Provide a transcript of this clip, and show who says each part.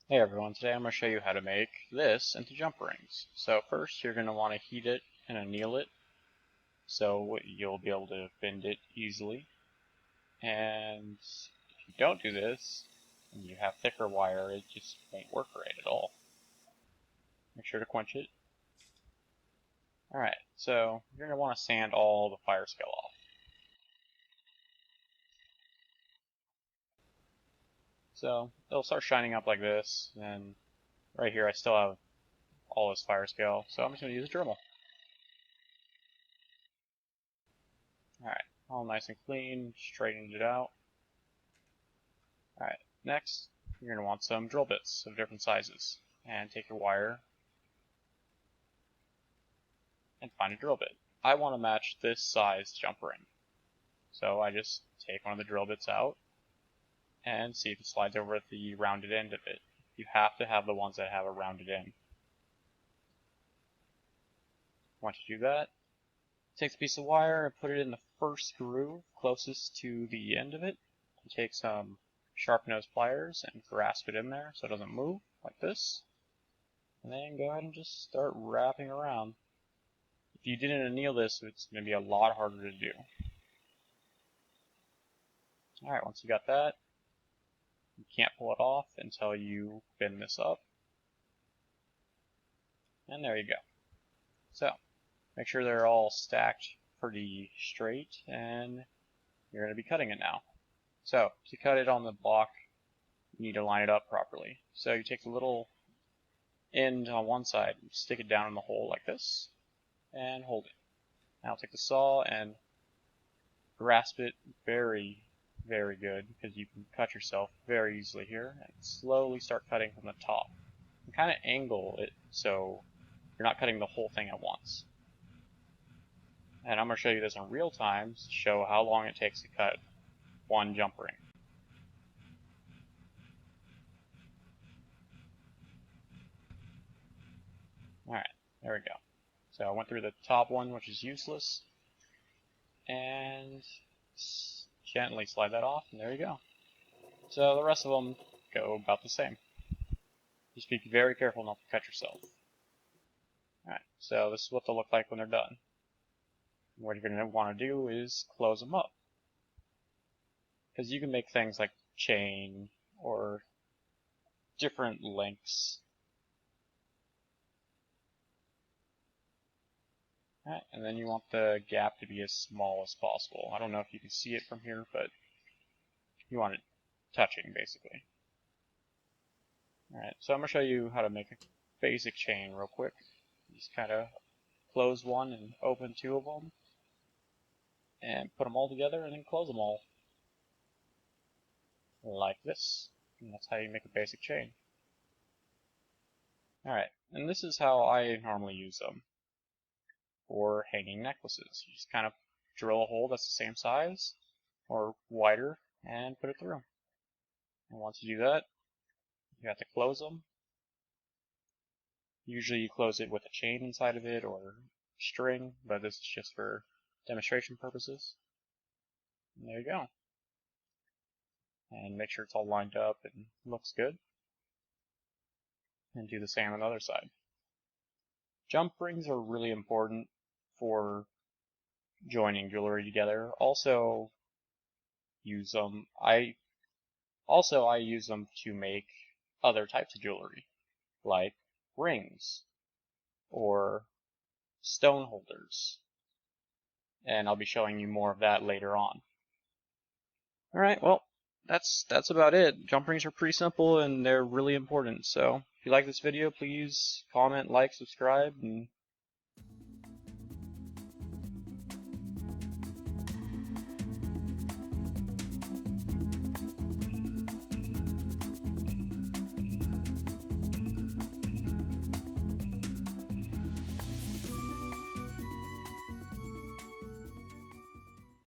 Speaker 1: Hey everyone, today I'm going to show you how to make this into jump rings. So first you're going to want to heat it and anneal it so you'll be able to bend it easily. And if you don't do this and you have thicker wire, it just won't work right at all. Make sure to quench it. Alright, so you're going to want to sand all the fire scale off. So it'll start shining up like this, and right here I still have all this fire scale, so I'm just going to use a Dremel. Alright, all nice and clean, straightened it out. Alright, next you're going to want some drill bits of different sizes. And take your wire and find a drill bit. I want to match this size jump ring. So I just take one of the drill bits out and see if it slides over at the rounded end of it. You have to have the ones that have a rounded end. Once you do that, take a piece of wire and put it in the first groove closest to the end of it. And take some sharp nose pliers and grasp it in there so it doesn't move, like this. And then go ahead and just start wrapping around. If you didn't anneal this, it's going to be a lot harder to do. Alright, once you got that, you can't pull it off until you bend this up. And there you go. So, make sure they're all stacked pretty straight, and you're going to be cutting it now. So, to cut it on the block, you need to line it up properly. So you take the little end on one side, stick it down in the hole like this, and hold it. Now take the saw and grasp it very good, because you can cut yourself very easily here, and slowly start cutting from the top. And kind of angle it so you're not cutting the whole thing at once. And I'm going to show you this in real time to show how long it takes to cut one jump ring. Alright, there we go. So I went through the top one, which is useless, and gently slide that off, and there you go. So the rest of them go about the same. Just be very careful not to cut yourself. Alright, so this is what they'll look like when they're done. What you're going to want to do is close them up. Because you can make things like chain or different lengths. Alright, and then you want the gap to be as small as possible. I don't know if you can see it from here, but you want it touching, basically. Alright, so I'm going to show you how to make a basic chain real quick. Just kind of close one and open two of them, and put them all together, and then close them all. Like this. And that's how you make a basic chain. Alright, and this is how I normally use them for hanging necklaces. You just kind of drill a hole that's the same size or wider and put it through. And once you do that, you have to close them. Usually you close it with a chain inside of it or string, but this is just for demonstration purposes. And there you go. And make sure it's all lined up and looks good. And do the same on the other side. Jump rings are really important for joining jewelry together. Also use them. I use them to make other types of jewelry, like rings or stone holders. And I'll be showing you more of that later on. Alright, well, that's about it. Jump rings are pretty simple and they're really important. So if you like this video, please comment, like, subscribe, and